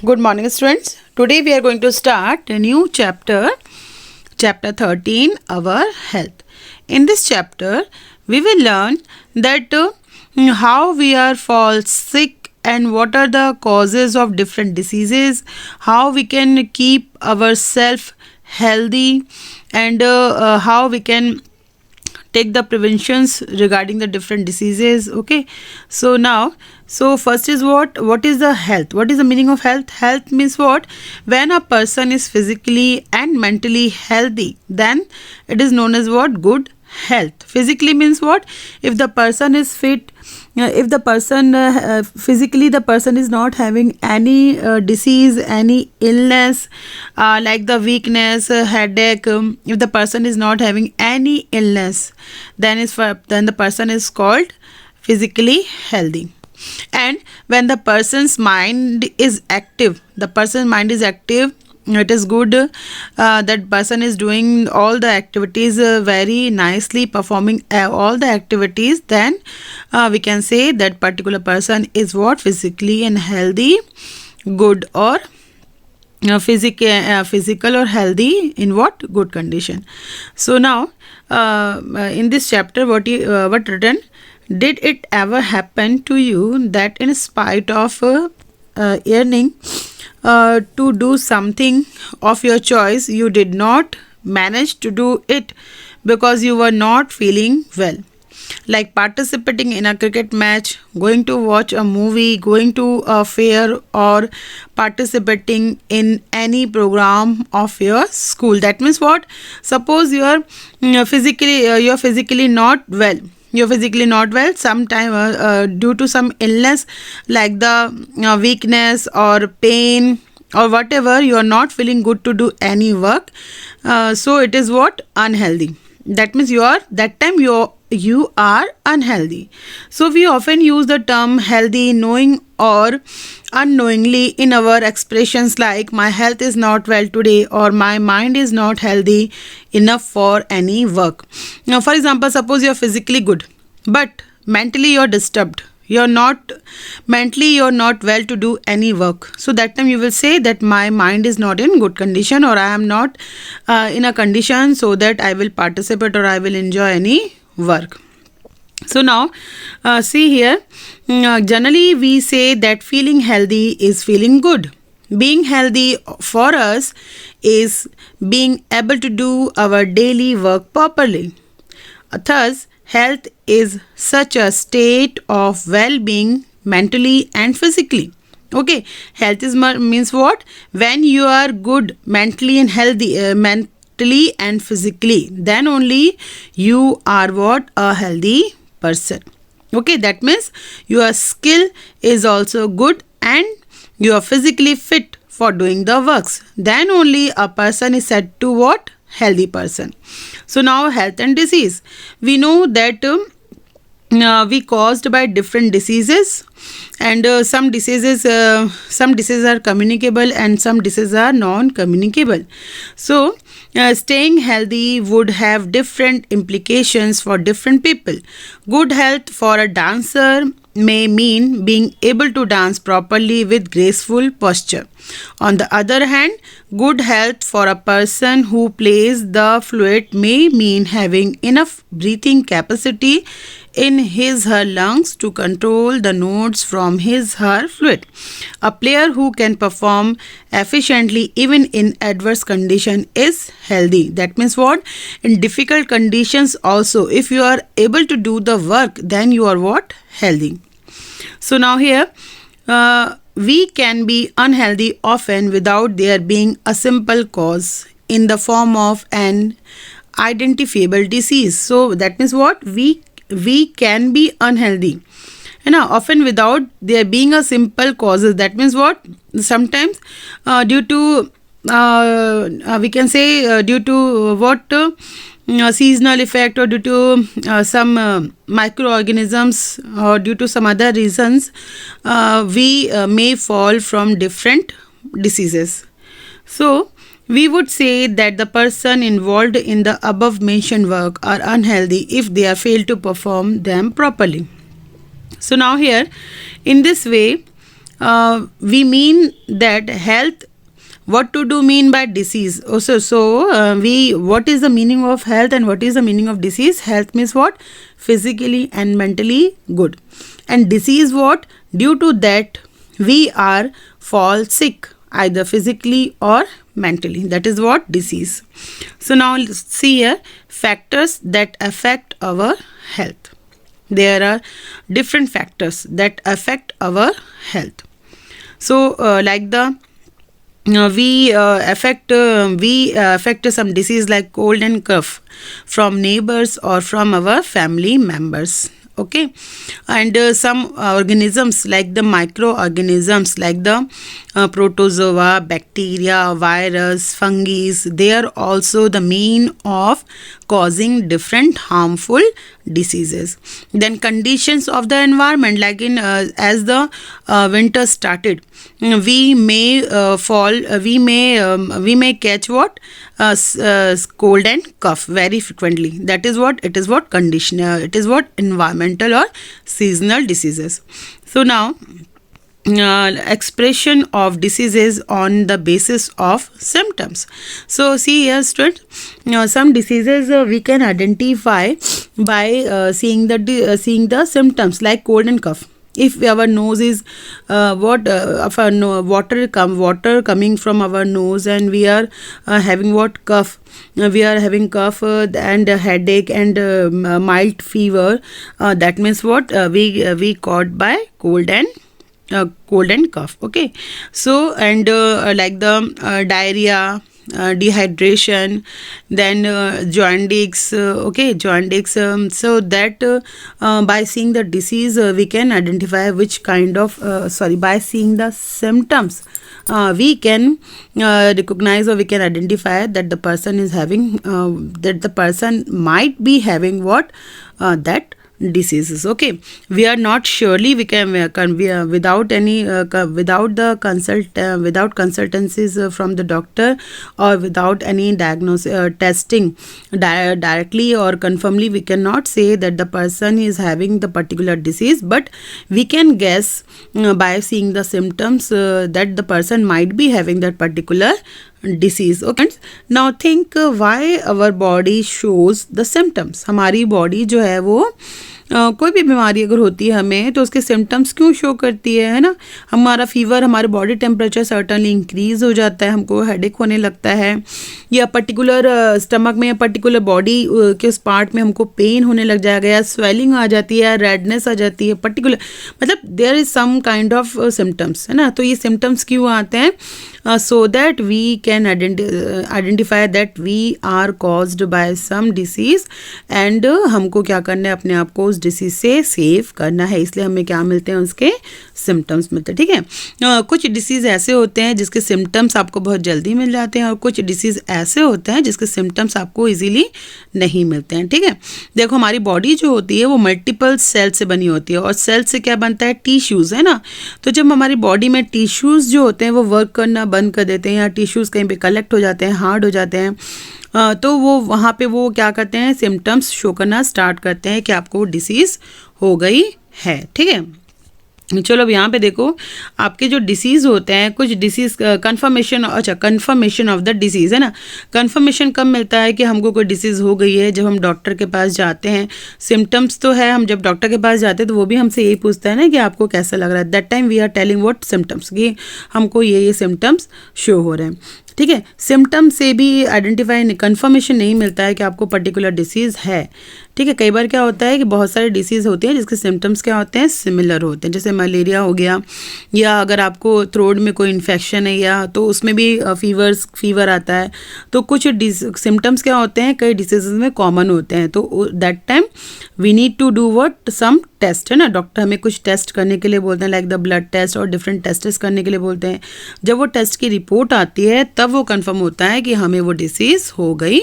Good morning, students. Today we are going to start a new chapter, chapter 13, Our Health. In this chapter, we will learn that how we are fall sick and what are the causes of different diseases, how we can keep ourselves healthy, and how we can take the preventions regarding the different diseases. Okay, so now, so first is what is the health? What is the meaning of health? Health means what? When a person is physically and mentally healthy, then it is known as what? Good health. Physically means what? If the person is fit, if the person physically the person is not having any disease, any illness, like the weakness, headache, if the person is not having any illness, then the person is called physically healthy. And when the person's mind is active, it is good, that person is doing all the activities very nicely, performing all the activities, then we can say that particular person is what? Physically and healthy, good, or physical or healthy in what? Good condition. So now, in this chapter, what written? Did it ever happen to you that in spite of yearning to do something of your choice, you did not manage to do it because you were not feeling well? Like participating in a cricket match, going to watch a movie, going to a fair, or participating in any program of your school. That means what? Suppose you are physically not well. You're physically not well sometime due to some illness, like the weakness or pain or whatever. You are not feeling good to do any work, so it is what? Unhealthy. That means you are unhealthy. So we often use the term healthy knowing or unknowingly in our expressions, like my health is not well today, or my mind is not healthy enough for any work. Now, for example, suppose you are physically good but mentally you are disturbed, you're not well to do any work. So that time you will say that my mind is not in good condition, or I am not in a condition so that I will participate or I will enjoy any work. So now, see here, generally we say that feeling healthy is feeling good. Being healthy for us is being able to do our daily work properly. Thus, health is such a state of well-being mentally and physically. Okay, health is means what? When you are good mentally and healthy, mentally and physically, then only you are what? A healthy person. Okay, that means your skill is also good and you are physically fit for doing the works. Then only a person is said to what? Healthy person. So now, health and disease. We know that we caused by different diseases, and some diseases are communicable and some diseases are non-communicable. So staying healthy would have different implications for different people. Good health for a dancer may mean being able to dance properly with graceful posture. On the other hand, good health for a person who plays the flute may mean having enough breathing capacity in his/her lungs to control the notes from his/her flute. A player who can perform efficiently even in adverse condition is healthy. That means what? In difficult conditions also, if you are able to do the work, then you are what? Healthy. So now here, we can be unhealthy often without there being a simple cause in the form of an identifiable disease. So that means what? We can be unhealthy, often without there being a simple causes. That means what? Sometimes due to we can say due to what? Seasonal effect, or due to some microorganisms, or due to some other reasons, we may fall from different diseases. So we would say that the person involved in the above mentioned work are unhealthy if they are failed to perform them properly. So now here, in this way, we mean that health. What to do mean by disease? Also, what is the meaning of health and what is the meaning of disease? Health means what? Physically and mentally good. And disease what? Due to that we are fall sick, either physically or mentally. That is what disease. So now let's see here factors that affect our health. There are different factors that affect our health. So like the we affect some disease like cold and cough from neighbors or from our family members. Okay, and some organisms like the microorganisms like the protozoa, bacteria, virus, fungi, they are also the mean of causing different harmful diseases. Then conditions of the environment, like in as the winter started, we may we may catch what cold and cough very frequently. That is what it is. What condition? It is what environmental or seasonal diseases. So now expression of diseases on the basis of symptoms. So see here students, some diseases we can identify by seeing the symptoms like cold and cough. If our nose is water coming from our nose and we are having what cough, we are having cough and headache and mild fever, that means what we caught by cold and cough. Okay, so and like the diarrhea, dehydration, then jaundice. Jaundice. So that by seeing the disease we can identify which kind of by seeing the symptoms we can recognize or we can identify that the person is having that the person might be having what that diseases. Okay, we are not surely we can without any without the without consultancies from the doctor or without any diagnosis testing directly or confirmly, we cannot say that the person is having the particular disease, but we can guess by seeing the symptoms that the person might be having that particular disease. Okay, now think why our body shows the symptoms. हमारी body जो है वो कोई भी बीमारी अगर होती है हमें तो उसके सिम्टम्स क्यों शो करती है ना. हमारा फीवर, हमारे बॉडी टेम्परेचर सर्टनली इंक्रीज हो जाता है, हमको हेडेक होने लगता है, या पर्टिकुलर स्टमक में या पर्टिकुलर बॉडी के उस पार्ट में हमको पेन होने लग जाएगा, या स्वेलिंग आ जाती है, रेडनेस आ जाती है, पर्टिकुलर मतलब there is some kind of symptoms है ना. तो ये सिम्टम्स क्यों आते हैं? So that we can identify that we are caused by some disease and हमको क्या करना है, अपने आप को उस डिसीज से सेव करना है. इसलिए हमें क्या मिलते हैं, उसके सिम्टम्स मिलते हैं. ठीक है, कुछ डिसीज़ ऐसे होते हैं जिसके सिम्टम्स आपको बहुत जल्दी मिल जाते हैं और कुछ डिसीज़ ऐसे होते हैं जिसके सिम्टम्स आपको इजीली नहीं मिलते हैं. ठीक है, देखो हमारी बॉडी जो होती है वो मल्टीपल सेल से बनी होती है और सेल से क्या बनता है, टिश्यूज़ है ना. तो जब हमारी बॉडी में टिश्यूज़ जो होते हैं वो वर्क करना बंद कर देते हैं या टिश्यूज़ कहीं पे कलेक्ट हो जाते हैं, हार्ड हो जाते हैं, तो वो वहाँ पे वो क्या करते हैं, सिम्टम्स शो करना स्टार्ट करते हैं कि आपको डिसीज़ हो गई है. ठीक है, चलो अब यहाँ पे देखो आपके जो डिसीज़ होते हैं, कुछ डिसीज़ कन्फर्मेशन, अच्छा कन्फर्मेशन ऑफ द डिसीज़ है ना. कन्फर्मेशन कब मिलता है कि हमको कोई डिसीज़ हो गई है? जब हम डॉक्टर के पास जाते हैं. सिम्टम्स तो है, हम जब डॉक्टर के पास जाते हैं तो वो भी हमसे यही पूछता है ना कि आपको कैसा लग रहा है. That time we are telling what symptoms, कि हमको ये सिम्टम्स शो हो रहे हैं. ठीक है, सिम्टम से भी आइडेंटिफाई कन्फर्मेशन नहीं मिलता है कि आपको पर्टिकुलर डिसीज़ है. ठीक है, कई बार क्या होता है कि बहुत सारे डिसीज़ होते हैं जिसके सिम्टम्स क्या होते हैं, सिमिलर होते हैं. जैसे मलेरिया हो गया, या अगर आपको थ्रोट में कोई इन्फेक्शन है या तो उसमें भी फीवर आता है. तो कुछ सिम्टम्स क्या होते हैं, कई डिसीज़ में कॉमन होते हैं. तो that time we need to do what, some test है ना. डॉक्टर हमें कुछ टेस्ट करने के लिए बोलते हैं, लाइक द ब्लड टेस्ट और डिफरेंट टेस्ट करने के लिए बोलते हैं. जब वो टेस्ट की रिपोर्ट आती है तब वो कंफर्म होता है कि हमें वो डिसीज़ हो गई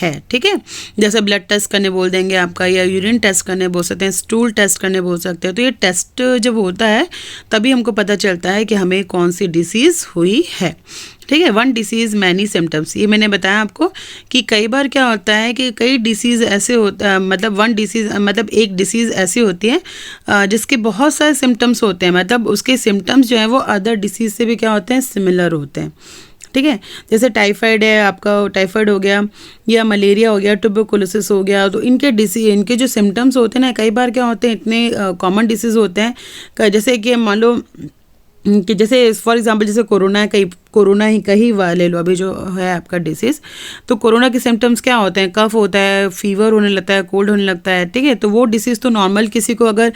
है. ठीक है, जैसे ब्लड टेस्ट करने बोल देंगे करेंगे आपका, या यूरिन टेस्ट करने बोल सकते हैं, स्टूल टेस्ट करने बोल सकते हैं। तो ये टेस्ट जब होता है तभी हमको पता चलता है कि हमें कौन सी डिसीज़ हुई है। ठीक है, वन डिसीज़ मैनी सिम्टम्स, ये मैंने बताया आपको कि कई बार क्या होता है कि कई डिसीज़ ऐसे होता, मतलब वन डिसीज़ मतलब एक डिसीज़ ऐसी होती है जिसके बहुत सारे सिम्टम्स होते हैं, मतलब उसके सिम्टम्स जो है वो अदर डिसीज़ से भी क्या होते हैं, सिमिलर होते हैं। ठीक है, जैसे टाइफाइड है आपका, टाइफाइड हो गया, या मलेरिया हो गया, ट्यूबरकुलोसिस हो गया, तो इनके जो सिम्टम्स होते हैं ना, कई बार क्या होते हैं, इतने कॉमन डिसीज़ होते हैं, जैसे कि मान लो कि जैसे फॉर एग्जांपल जैसे कोरोना है, कई कोरोना ही कहीं ले लो अभी जो है आपका डिसीज़, तो कोरोना के सिम्टम्स क्या होते हैं, कफ होता है, फीवर होने लगता है, कोल्ड होने लगता है। ठीक है, तो वो डिसीज़ तो नॉर्मल किसी को अगर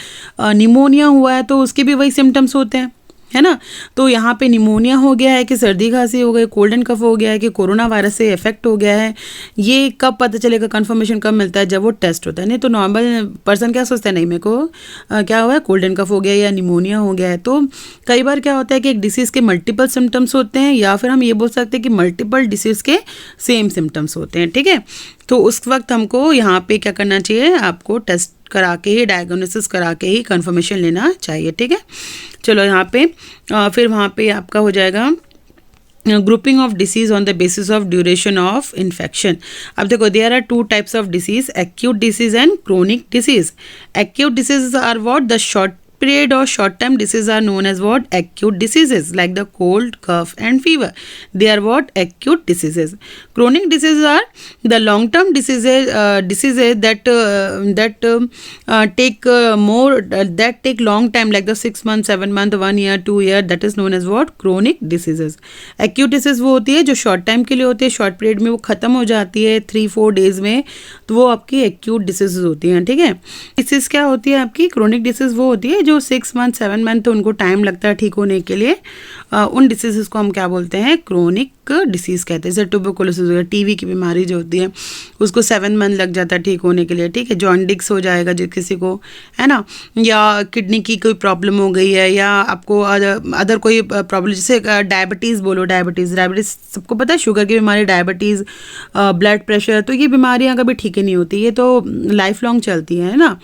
निमोनिया हुआ है तो उसके भी वही सिम्टम्स होते हैं, है ना। तो यहाँ पे निमोनिया हो गया है कि सर्दी खांसी हो गई, कोल्ड एंड कफ हो गया है कि कोरोना वायरस से इफेक्ट हो गया है, ये कब पता चलेगा, कंफर्मेशन कब मिलता है, जब वो टेस्ट होता है। नहीं तो नॉर्मल पर्सन क्या सोचता है, नहीं मेरे को क्या हुआ है, कोल्ड एंड कफ हो गया या निमोनिया हो गया है। तो कई बार क्या होता है कि एक डिसीज़ के मल्टीपल सिम्टम्स होते हैं, या फिर हम ये बोल सकते हैं कि मल्टीपल डिसीज़ के सेम सिम्टम्स होते हैं। ठीक है, तो उस वक्त हमको यहाँ पे क्या करना चाहिए, आपको टेस्ट करा के ही, डायग्नोसिस करा के ही कंफर्मेशन लेना चाहिए। ठीक है, चलो यहाँ पे फिर वहाँ पे आपका हो जाएगा grouping of disease on the basis of duration of infection. अब देखो, there are two types of disease, acute disease and chronic disease. Acute disease are what, the short period or short term diseases are known as what, acute diseases, like the cold, cough and fever. They are what, acute diseases. Chronic diseases are the long term diseases that take long time, like the 6 months, 7 months, 1 year, 2 year, that is known as what, chronic diseases. Acute disease वो होती है जो short time के लिए होती है, short period में वो खत्म हो जाती है 3-4 days में, तो वो आपकी acute diseases होती हैं। ठीक है, disease क्या होती है आपकी, chronic disease वो होती है जो 6 मंथ 7 मंथ तो उनको टाइम लगता है ठीक होने के लिए, उन डिसीज़ को हम क्या बोलते हैं, क्रोनिक डिसीज़ कहते हैं। जैसे ट्यूबरकुलोसिस हो गया, टीबी की बीमारी जो होती है उसको 7 मंथ लग जाता है ठीक होने के लिए। ठीक है, जॉन्डिस हो जाएगा जो किसी को, है ना, या किडनी की कोई प्रॉब्लम हो गई है, या आपको अदर कोई प्रॉब्लम, जैसे डायबिटीज़ बोलो, डायबिटीज़ सबको पता है, शुगर की बीमारी, डायबिटीज़, ब्लड प्रेशर, तो ये बीमारियाँ कभी ठीक ही नहीं होती, ये तो लाइफ लॉन्ग चलती है ना।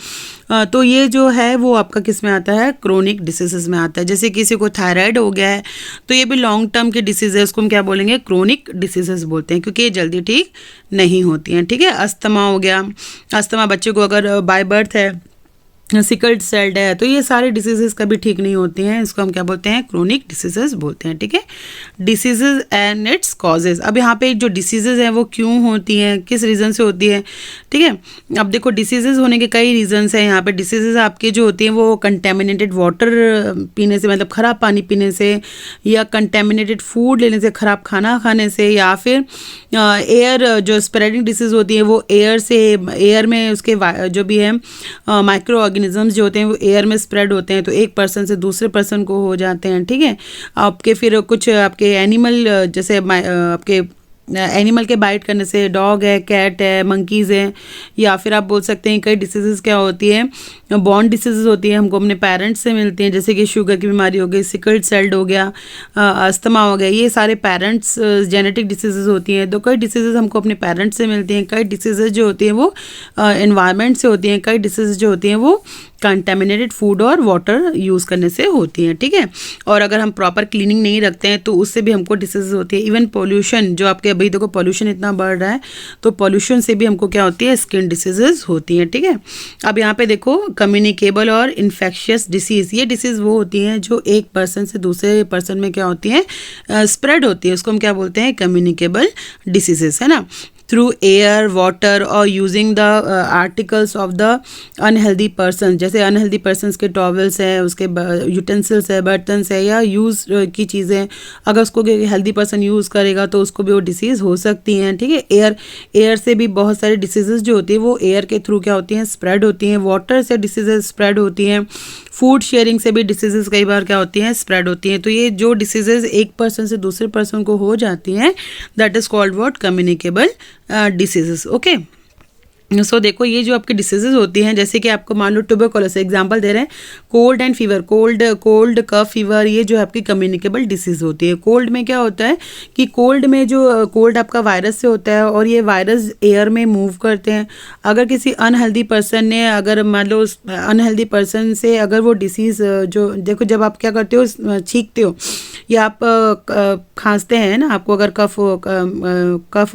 तो ये जो है वो आपका किस में आता है, क्रोनिक डिसीजेस में आता है। जैसे किसी को थायराइड हो गया है तो ये भी लॉन्ग टर्म की डिसीज है, उसको हम क्या बोलेंगे, क्रोनिक डिसीजेस बोलते हैं, क्योंकि ये जल्दी ठीक नहीं होती हैं। ठीक है, अस्थमा हो गया, अस्थमा बच्चे को अगर बाय बर्थ है, सिकल सेल्ड है, तो ये सारे डिसीजेस कभी ठीक नहीं होते हैं, इसको हम क्या बोलते हैं, क्रोनिक डिसीजेस बोलते हैं। ठीक है, डिसीजेस एंड इट्स कॉजेज। अब यहाँ पे जो डिसीजेज हैं वो क्यों होती हैं, किस रीज़न से होती है। ठीक है, अब देखो डिसीजेज होने के कई रीजंस हैं यहाँ पे। डिसीजेज आपके जो होती हैं वो कंटेमिनेटेड वाटर पीने से, मतलब ख़राब पानी पीने से, या कंटेमिनेटेड फूड लेने से, ख़राब खाना खाने से, या फिर एयर, जो स्प्रेडिंग डिसीज़ होती है वो एयर से, एयर में उसके जो भी है माइक्रो ऑर्गेनिजम्स जो होते हैं वो एयर में स्प्रेड होते हैं, तो एक पर्सन से दूसरे पर्सन को हो जाते हैं। ठीक है, आपके फिर कुछ आपके एनिमल, जैसे आपके एनिमल के बाइट करने से, डॉग है, कैट है, मंकीज़ हैं, या फिर आप बोल सकते हैं कई डिसीजेस क्या होती है, बॉर्न डिसीजेस होती है, हमको अपने पेरेंट्स से मिलती हैं, जैसे कि शुगर की बीमारी हो गई, सिकल्ड सेल्ड हो गया, अस्थमा हो गया, ये सारे पेरेंट्स जेनेटिक डिसीजेस होती हैं। तो कई डिसीजेस हमको अपने पेरेंट्स से मिलती हैं, कई डिसीजेस जो होती हैं वो एनवायरनमेंट से होती हैं, कई डिसीजेस जो होती हैं वो कंटेमिनेटेड फूड और वाटर यूज़ करने से होती हैं। ठीक है, और अगर हम प्रॉपर क्लीनिंग नहीं रखते हैं तो उससे भी हमको डिसीज होती है। इवन पोल्यूशन, जो आपके अभी देखो पॉल्यूशन इतना बढ़ रहा है, तो पॉल्यूशन से भी हमको क्या होती है, स्किन डिसीजेज होती हैं। ठीक है, अब यहाँ पे देखो कम्युनिकेबल और इन्फेक्शियस डिसीज़, ये डिसीज़ वो होती हैं जो एक पर्सन से दूसरे पर्सन में क्या होती हैं, स्प्रेड होती है, उसको हम क्या बोलते हैं, कम्युनिकेबल डिसीजेस, है ना। थ्रू एयर, वाटर और using the articles of the unhealthy person, जैसे अनहेल्दी पर्सनस के टॉवल्स हैं, उसके यूटेंसिल्स है, बर्तन्स है, या यूज़ की चीज़ें, अगर उसको हेल्दी पर्सन यूज़ करेगा तो उसको भी वो डिसीज़ हो सकती हैं। ठीक है, एयर से भी बहुत सारी डिसीजेज जो होती है वो एयर के थ्रू क्या होती हैं, स्प्रेड होती हैं। वाटर से डिसीजेज स्प्रेड होती हैं। फूड शेयरिंग से भी डिसीजेज कई बार क्या होती हैं, स्प्रेड होती हैं। तो ये जो डिसीजेज एक पर्सन से दूसरे पर्सन को हो जाती हैं, that is called what, communicable diseases. Okay, so देखो ये जो आपकी डिसीजेज होती हैं, जैसे कि आपको मान लो ट्यूबरकुलोसिस एग्जांपल दे रहे हैं, cold and fever, cold cough fever, ये जो आपकी कम्युनिकेबल डिसीज होती है। कोल्ड में क्या होता है कि कोल्ड में जो कोल्ड आपका वायरस से होता है और ये वायरस एयर में मूव करते हैं। अगर किसी अनहेल्दी पर्सन ने, अगर मान लो अनहेल्दी पर्सन से अगर वो डिसीज़, जो देखो जब आप क्या करते हो, छींकते हो या आप खांसते हैं ना, आपको अगर कफ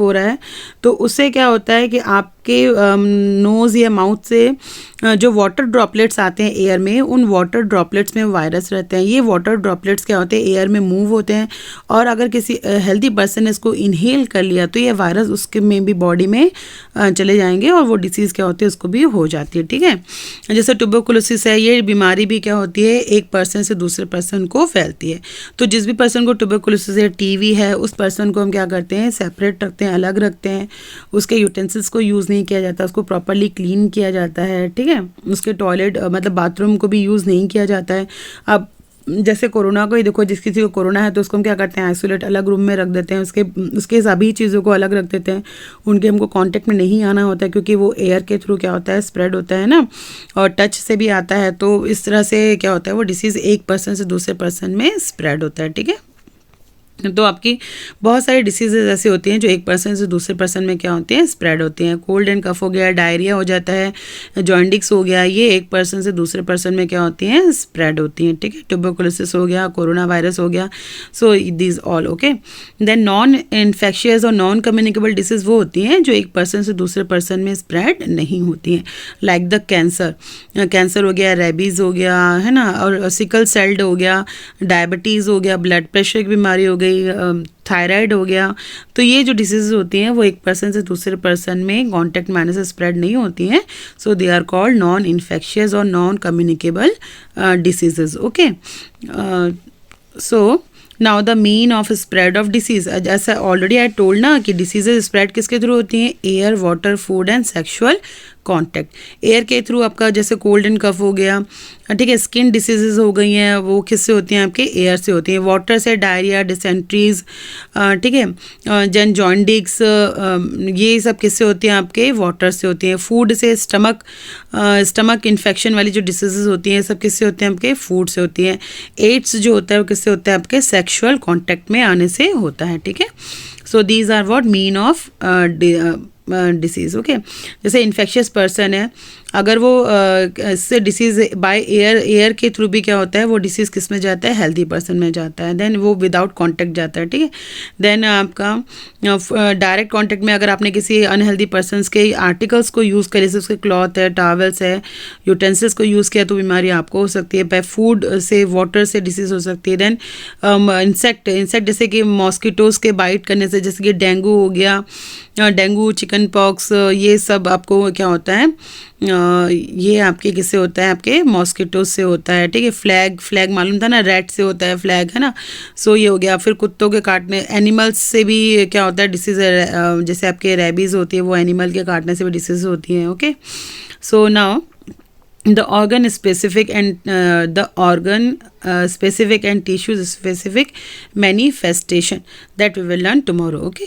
हो रहा है तो उससे क्या होता है कि आपके नोज़ या माउथ से जो वाटर ड्रॉपलेट्स आते हैं एयर में, उन वाटर ड्रॉपलेट्स में वायरस रहते हैं। ये वाटर ड्रॉपलेट्स क्या होते हैं, एयर में मूव होते हैं और अगर किसी हेल्दी पर्सन ने इसको इनहेल कर लिया तो ये वायरस उसके में भी बॉडी में चले जाएंगे और वो डिसीज़ क्या होती है उसको भी हो जाती है। ठीक है, जैसे ट्यूबरकुलोसिस है, ये बीमारी भी क्या होती है, एक पर्सन से दूसरे पर्सन को फैलती है। तो जिस भी पर्सन को ट्यूबरकुलोसिस है, टीवी है, उस पर्सन को हम क्या करते हैं, सेपरेट रखते हैं, अलग रखते हैं। उसके यूटेंसिल्स को यूज़ नहीं किया जाता, उसको प्रॉपरली क्लीन किया जाता है। ठीक है, उसके टॉयलेट मतलब बाथरूम को भी यूज़ नहीं किया जाता है। अब जैसे कोरोना को ही देखो, जिस किसी को कोरोना है तो उसको हम क्या करते हैं, आइसोलेट अलग रूम में रख देते हैं, उसके सभी चीज़ों को अलग रख देते हैं। उनके हमको कांटेक्ट में नहीं आना होता है क्योंकि वो एयर के थ्रू क्या होता है, स्प्रेड होता है ना, और टच से भी आता है। तो इस तरह से क्या होता है, वो डिसीज़ एक पर्सन से दूसरे पर्सन में स्प्रेड होता है। ठीक है, तो आपकी बहुत सारी डिसीजेज ऐसी होती हैं जो एक पर्सन से दूसरे पर्सन में क्या होती हैं, स्प्रेड होती हैं। कोल्ड एंड कफ हो गया, डायरिया हो जाता है, जॉन्डिस हो गया, ये एक पर्सन से दूसरे पर्सन में क्या होती हैं, स्प्रेड होती हैं। ठीक है, ट्यूबरकुलोसिस हो गया, कोरोना वायरस हो गया, so this all okay. Then non infectious और नॉन कम्युनिकेबल डिसीज वो होती हैं जो एक पर्सन से दूसरे पर्सन में स्प्रेड नहीं होती हैं, लाइक द कैंसर हो गया, रेबीज़ हो गया, है ना, और सिकल सेल्ड हो गया, डायबिटीज़ हो गया, ब्लड प्रेशर की बीमारी हो गई, थायराइड हो गया। तो ये जो डिसीज़ होती हैं वो एक पर्सन से दूसरे पर्सन में कॉन्टैक्ट में आने से स्प्रेड नहीं होती हैं। So they are called non infectious और non communicable diseases. Okay, so now the mean of spread of disease, जैसा ऑलरेडी आई टोल्ड ना कि डिसीजेज स्प्रेड किसके थ्रू होती हैं, air, water, food and sexual contact. Air के through आपका जैसे कोल्ड एंड कफ हो गया, ठीक है, स्किन डिसीजेज हो गई हैं, वो किससे होती हैं, आपके एयर से होती हैं। वाटर से डायरिया, डिसेंट्रीज, ठीक है, जॉन्डिस, ये सब किससे होती हैं, आपके वाटर से होती हैं। फूड से स्टमक इन्फेक्शन वाली जो डिसीजेज होती हैं, सब किससे होते हैं, आपके फूड से होती हैं। एड्स जो होता है वो किससे होता है, आपके सेक्सुअल कॉन्टैक्ट में आने से होता है। ठीक है, so these are what mean of disease. Okay, जैसे इन्फेक्शियस पर्सन है, अगर वो इससे डिसीज़ बाय एयर के थ्रू भी क्या होता है, वो डिसीज़ किस में जाता है, हेल्दी पर्सन में जाता है, देन वो विदाउट कांटेक्ट जाता है। ठीक है, देन आपका डायरेक्ट कांटेक्ट में अगर आपने किसी अनहेल्दी पर्सनस के आर्टिकल्स को यूज़ करे, जैसे उसके क्लॉथ है, टॉवल्स है, यूटेंसिल्स को यूज़ किया तो बीमारी आपको हो सकती है। बाय फूड से, वाटर से डिसीज़ हो सकती है। देन इंसेक्ट जैसे कि मॉस्किटोज़ के बाइट करने से, जैसे कि डेंगू हो गया, डेंगू, चिकन पॉक्स, ये सब आपको क्या होता है, ये आपके किससे होता है, आपके मॉस्किटोज से होता है। ठीक है, फ्लैग मालूम था ना, रैट से होता है फ्लैग, है ना। सो ये हो गया। फिर कुत्तों के काटने, एनिमल्स से भी क्या होता है डिसीज़, जैसे आपके रेबीज़ होती है वो एनिमल के काटने से भी डिसीज़ होती हैं। Okay, so now the organ specific and tissue specific manifestation that we will learn tomorrow. Okay.